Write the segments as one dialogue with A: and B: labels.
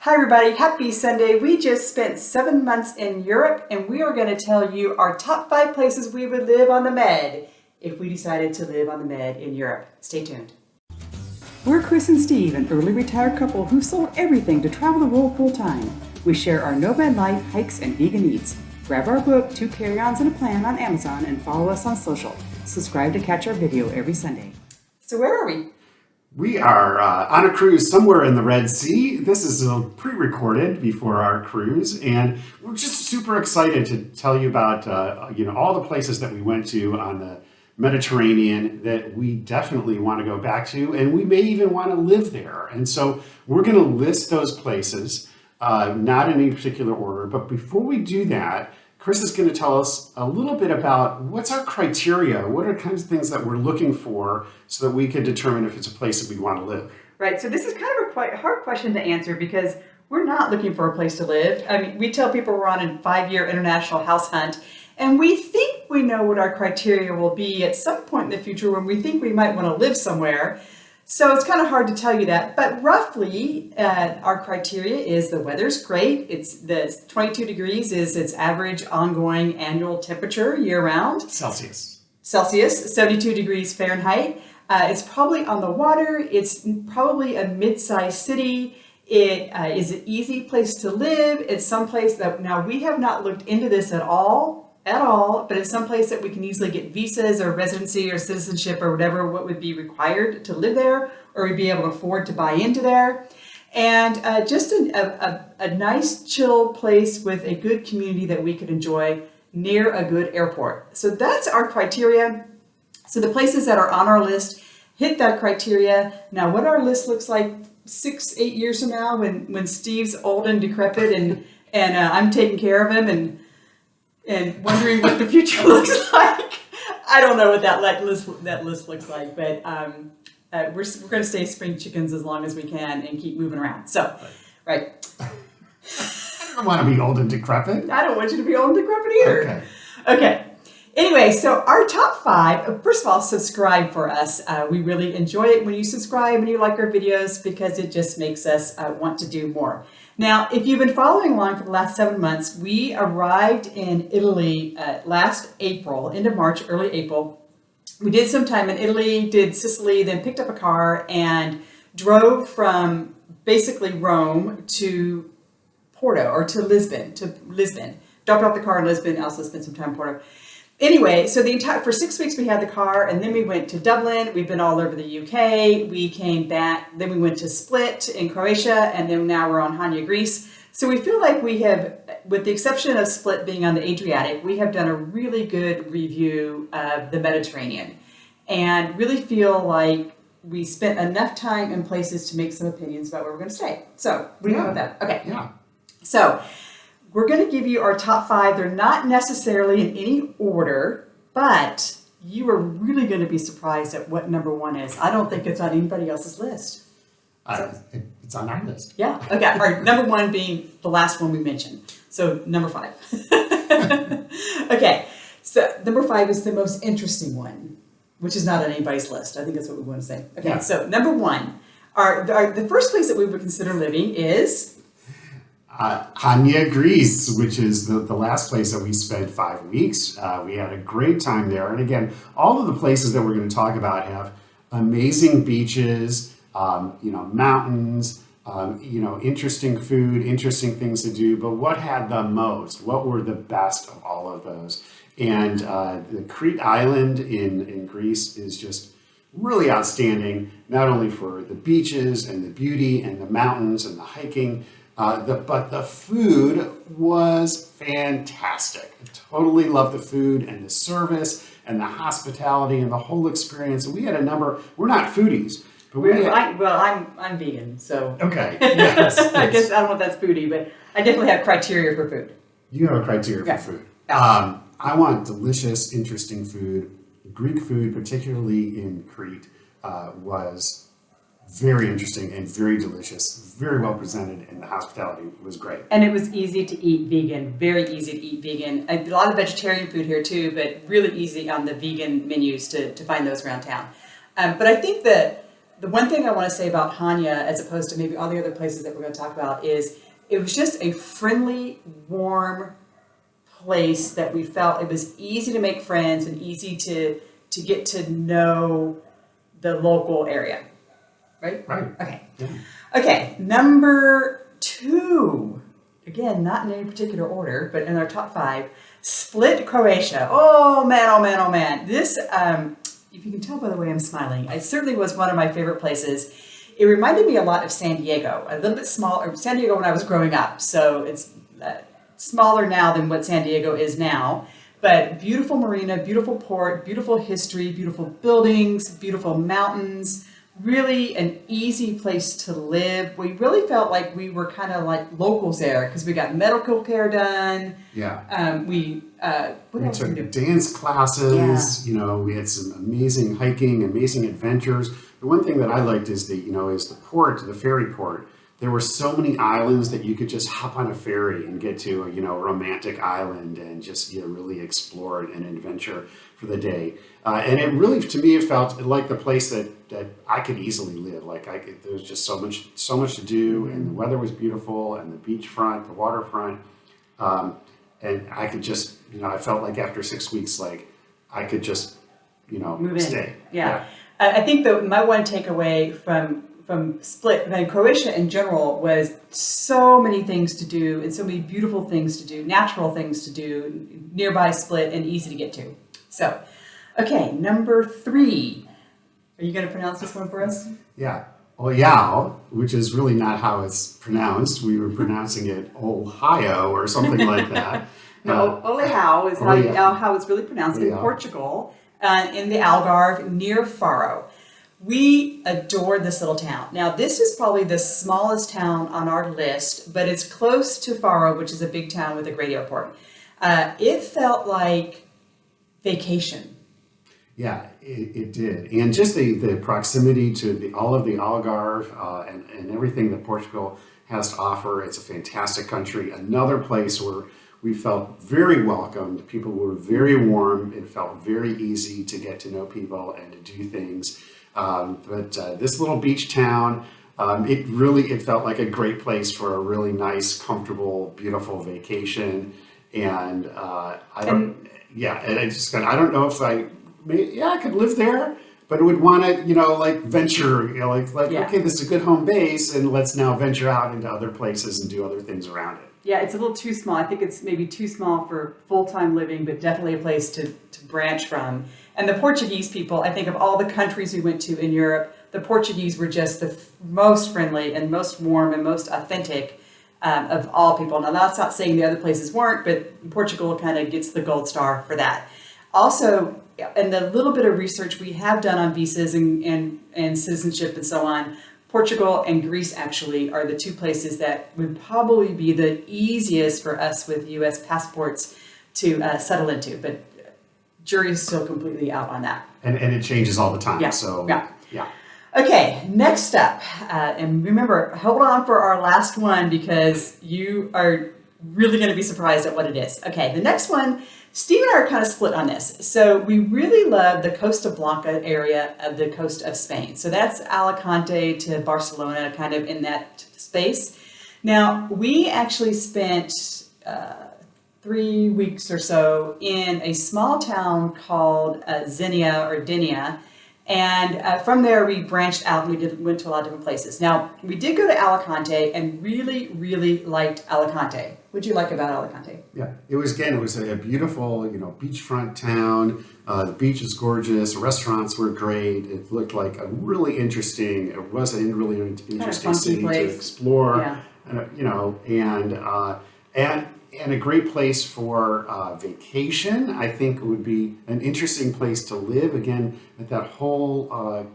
A: Hi everybody, happy Sunday. We just spent 7 months in Europe and we are going to tell you our top 5 places we would live on the Med if we decided to live on the Med in Europe. Stay tuned. We're Chris and Steve, an early retired couple who sold everything to travel the world full time. We share our nomad life, hikes, and vegan eats. Grab our book, 2 Carry-Ons and a Plan on Amazon and follow us on social. Subscribe to catch our video every Sunday. So where are we?
B: We are on a cruise somewhere in the Red Sea. This is pre-recorded before our cruise, and we're just super excited to tell you about all the places that we went to on the Mediterranean that we definitely want to go back to, and we may even want to live there. And so we're going to list those places, not in any particular order. But before we do that, Chris is going to tell us a little bit about what's our criteria, what are the kinds of things that we're looking for so that we can determine if it's a place that we want to live.
A: Right, so this is kind of a quite hard question to answer because we're not looking for a place to live. I mean, we tell people we're on a 5-year international house hunt, and we think we know what our criteria will be at some point in the future when we think we might want to live somewhere. So it's kind of hard to tell you that, but roughly our criteria is the weather's great. It's the 22 degrees is its average ongoing annual temperature year round.
B: Celsius,
A: 72 degrees Fahrenheit. It's probably on the water. It's probably a mid-sized city. It is an easy place to live. It's someplace that, now we have not looked into this at all, but it's someplace that we can easily get visas or residency or citizenship or whatever what would be required to live there, or we'd be able to afford to buy into there. And just a nice chill place with a good community that we could enjoy near a good airport. So that's our criteria. So the places that are on our list hit that criteria. Now what our list looks like 6-8 years from now when Steve's old and decrepit and I'm taking care of him and wondering what the future looks like. I don't know what that list looks like, but we're going to stay spring chickens as long as we can and keep moving around. So, right.
B: I don't want to be old and decrepit.
A: I don't want you to be old and decrepit either.
B: Okay.
A: Anyway, so our top 5, first of all, subscribe for us. We really enjoy it when you subscribe and you like our videos because it just makes us want to do more. Now, if you've been following along for the last 7 months, we arrived in Italy last April, end of March, early April. We did some time in Italy, did Sicily, then picked up a car and drove from basically Rome to Porto, or to Lisbon. Dropped off the car in Lisbon, also spent some time in Porto. Anyway, so for 6 weeks we had the car, and then we went to Dublin. We've been all over the UK. We came back, then we went to Split in Croatia, and then now we're on Hania, Greece. So we feel like we have, with the exception of Split being on the Adriatic, we have done a really good review of the Mediterranean, and really feel like we spent enough time in places to make some opinions about where we're going to stay. So what do you know about that? Okay.
B: Yeah.
A: So we're going to give you our top 5. They're not necessarily in any order, but you are really going to be surprised at what number 1 is. I don't think it's on anybody else's list.
B: It's on our list.
A: Yeah. Okay. Our number 1 being the last one we mentioned. So number 5. Okay. So number 5 is the most interesting one, which is not on anybody's list. I think that's what we want to say. Okay. Yeah. So number 1, the first place that we would consider living is
B: Hania, Greece, which is the last place that we spent 5 weeks. We had a great time there. And again, all of the places that we're going to talk about have amazing beaches, mountains, interesting food, interesting things to do. But what had the most? What were the best of all of those? And the Crete Island in Greece is just really outstanding, not only for the beaches and the beauty and the mountains and the hiking, but the food was fantastic. I totally loved the food and the service and the hospitality and the whole experience. And we had a number. We're not foodies, but
A: I'm vegan, so
B: okay. Yes,
A: I guess I don't know if that's foodie, but I definitely have criteria for food.
B: You have a criteria for food.
A: Yeah.
B: I want delicious, interesting food. Greek food, particularly in Crete, was very interesting and very delicious, very well presented, and the hospitality was great.
A: And it was easy to eat vegan, very easy to eat vegan. A lot of vegetarian food here too, but really easy on the vegan menus to find those around town. But I think that the one thing I want to say about Hanya, as opposed to maybe all the other places that we're going to talk about, is it was just a friendly, warm place that we felt it was easy to make friends and easy to get to know the local area. Right?
B: Right.
A: Okay.
B: Yeah.
A: Okay, number 2. Again, not in any particular order, but in our top 5. Split, Croatia. Oh man, oh man, oh man. This, if you can tell by the way I'm smiling, it certainly was one of my favorite places. It reminded me a lot of San Diego, a little bit smaller. San Diego when I was growing up, so it's smaller now than what San Diego is now. But beautiful marina, beautiful port, beautiful history, beautiful buildings, beautiful mountains. Really an easy place to live. We really felt like we were kind of like locals there because we got medical care done.
B: Yeah.
A: We
B: took dance classes.
A: Yeah.
B: We had some amazing hiking, amazing adventures. The one thing that I liked is the port, the ferry port. There were so many islands that you could just hop on a ferry and get to a romantic island and just really explore an adventure for the day. And it really, to me, it felt like the place that I could easily live. There was just so much to do, and the weather was beautiful, and the beachfront, the waterfront, and I could just, I felt like after 6 weeks, like I could just,
A: move in.
B: stay.
A: Yeah. I think my one takeaway from Split and Croatia in general was so many things to do and so many beautiful things to do, natural things to do, nearby Split and easy to get to. So, okay, number 3. Are you going to pronounce this one for us?
B: Yeah. Oyao, which is really not how it's pronounced. We were pronouncing it Ohio or something like that.
A: No, Oleao is how it's really pronounced in Portugal, in the Algarve near Faro. We adored this little town. Now, this is probably the smallest town on our list, but it's close to Faro, which is a big town with a great airport. It felt like vacation.
B: Yeah, it did. And just the proximity to all of the Algarve and everything that Portugal has to offer. It's a fantastic country. Another place where we felt very welcomed. People were very warm. It felt very easy to get to know people and to do things. But this little beach town, it felt like a great place for a really nice, comfortable, beautiful vacation. And I don't know if I could live there, but I would want to, venture, okay, this is a good home base, and let's now venture out into other places and do other things around it.
A: Yeah, it's a little too small. I think it's maybe too small for full-time living, but definitely a place to branch from. And the Portuguese people, I think of all the countries we went to in Europe, the Portuguese were just the most friendly and most warm and most authentic of all people. Now, that's not saying the other places weren't, but Portugal kind of gets the gold star for that. Also, in the little bit of research we have done on visas and citizenship and so on, Portugal and Greece actually are the 2 places that would probably be the easiest for us with U.S. passports to settle into. But jury is still completely out on that.
B: And it changes all the time.
A: Yeah.
B: So, yeah.
A: Okay, next up. And remember, hold on for our last one because you are really going to be surprised at what it is. Okay, the next one, Steve and I are kind of split on this. So we really love the Costa Blanca area of the coast of Spain. So that's Alicante to Barcelona, kind of in that space. Now, we actually spent 3 weeks or so in a small town called Xenia or Denia. And from there, we branched out and we went to a lot of different places. Now, we did go to Alicante and really, really liked Alicante. What did you like about Alicante?
B: Yeah, it was a beautiful, beachfront town. The beach is gorgeous. Restaurants were great. It looked like a really interesting, interesting city to explore.
A: Yeah.
B: And a great place for vacation. I think it would be an interesting place to live. Again, at that whole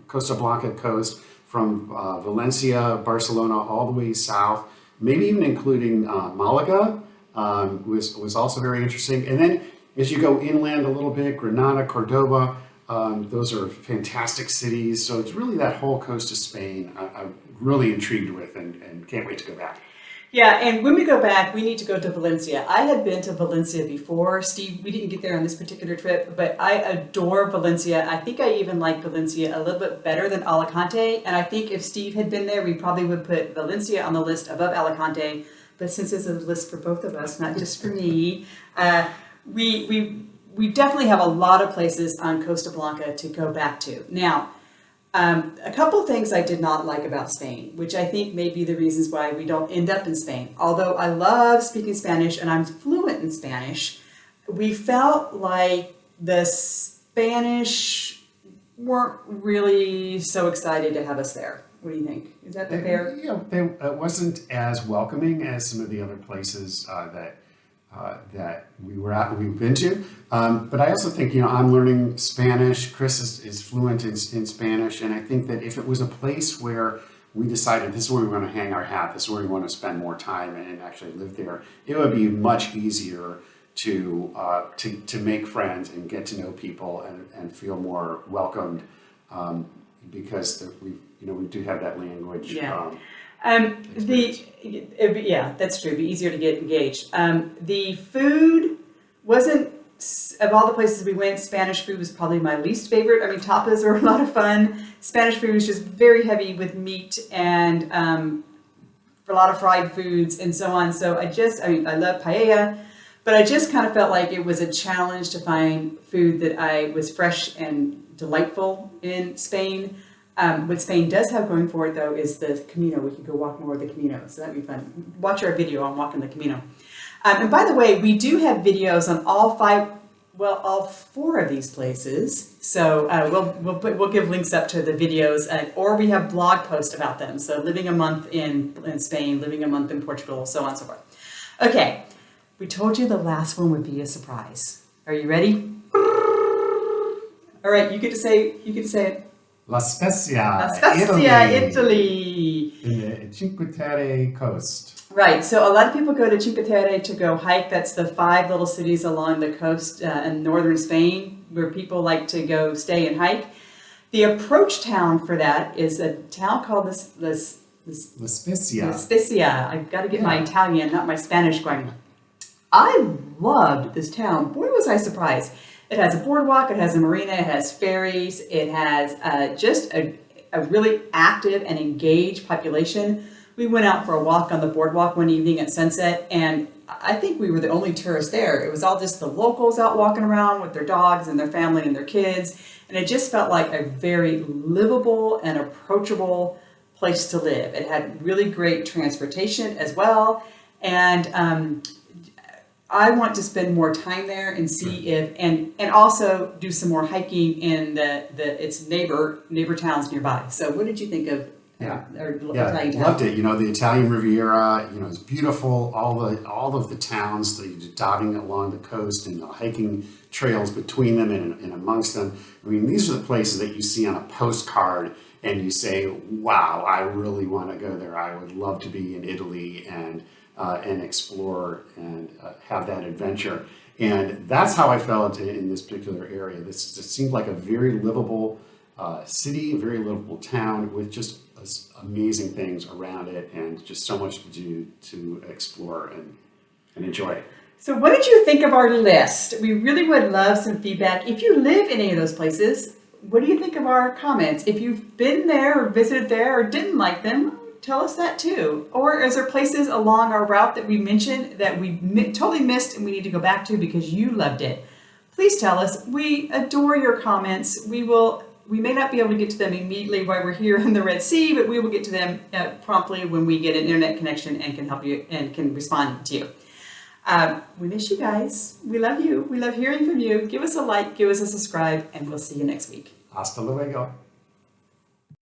B: Costa Blanca coast from Valencia, Barcelona, all the way south, maybe even including Malaga was also very interesting. And then as you go inland a little bit, Granada, Cordoba, those are fantastic cities. So it's really that whole coast of Spain I'm really intrigued with and can't wait to go back.
A: Yeah, and when we go back, we need to go to Valencia. I had been to Valencia before. Steve, we didn't get there on this particular trip, but I adore Valencia. I think I even like Valencia a little bit better than Alicante. And I think if Steve had been there, we probably would put Valencia on the list above Alicante. But since it's a list for both of us, not just for me, we definitely have a lot of places on Costa Blanca to go back to. Now, a couple things I did not like about Spain, which I think may be the reasons why we don't end up in Spain. Although I love speaking Spanish and I'm fluent in Spanish, we felt like the Spanish weren't really so excited to have us there. What do you think? Is that fair?
B: It wasn't as welcoming as some of the other places that we've been to. But I also think, I'm learning Spanish. Chris is fluent in Spanish. And I think that if it was a place where we decided this is where we want to hang our hat, this is where we want to spend more time and actually live there, it would be much easier to make friends and get to know people and feel more welcomed because we do have that language.
A: Yeah. Yeah, that's true. It'd be easier to get engaged. The food wasn't, of all the places we went, Spanish food was probably my least favorite. I mean, tapas were a lot of fun. Spanish food was just very heavy with meat and a lot of fried foods and so on. So I love paella, but I just kind of felt like it was a challenge to find food that was fresh and delightful in Spain. What Spain does have going for it, though, is the Camino. We could go walk more of the Camino, so that'd be fun. Watch our video on walking the Camino. And by the way, we do have videos on all four of these places. So we'll give links up to the videos, or we have blog posts about them. So living a month in Spain, living a month in Portugal, so on and so forth. Okay, we told you the last one would be a surprise. Are you ready? All right, you get to say it.
B: La Spezia,
A: Italy.
B: In the Cinque Terre coast.
A: Right, so a lot of people go to Cinque Terre to go hike. That's the 5 little cities along the coast in northern Spain where people like to go stay and hike. The approach town for that is a town called La
B: Spezia.
A: Spezia. I've got to get my Italian, not my Spanish going. I loved this town. Boy, was I surprised. It has a boardwalk, it has a marina, it has ferries, it has just a really active and engaged population. We went out for a walk on the boardwalk one evening at sunset, and I think we were the only tourists there. It was all just the locals out walking around with their dogs and their family and their kids, and it just felt like a very livable and approachable place to live. It had really great transportation as well, and I want to spend more time there and see if, and also do some more hiking in its neighbor towns nearby. So what did you think of Italian town?
B: Loved it. The Italian Riviera, it's beautiful. All of the towns, diving along the coast and the hiking trails between them and amongst them. I mean, these are the places that you see on a postcard and you say, wow, I really want to go there. I would love to be in Italy and explore and have that adventure. And that's how I felt in this particular area. This just seemed like a very livable city, a very livable town with just amazing things around it and just so much to do to explore and enjoy.
A: So what did you think of our list? We really would love some feedback. If you live in any of those places, what do you think of our comments? If you've been there or visited there or didn't like them, tell us that too. Or is there places along our route that we mentioned that we totally missed and we need to go back to because you loved it? Please tell us. We adore your comments. We may not be able to get to them immediately while we're here in the Red Sea, but we will get to them promptly when we get an internet connection and can help you and can respond to you. We miss you guys. We love you. We love hearing from you. Give us a like, give us a subscribe, and we'll see you next week.
B: Hasta luego.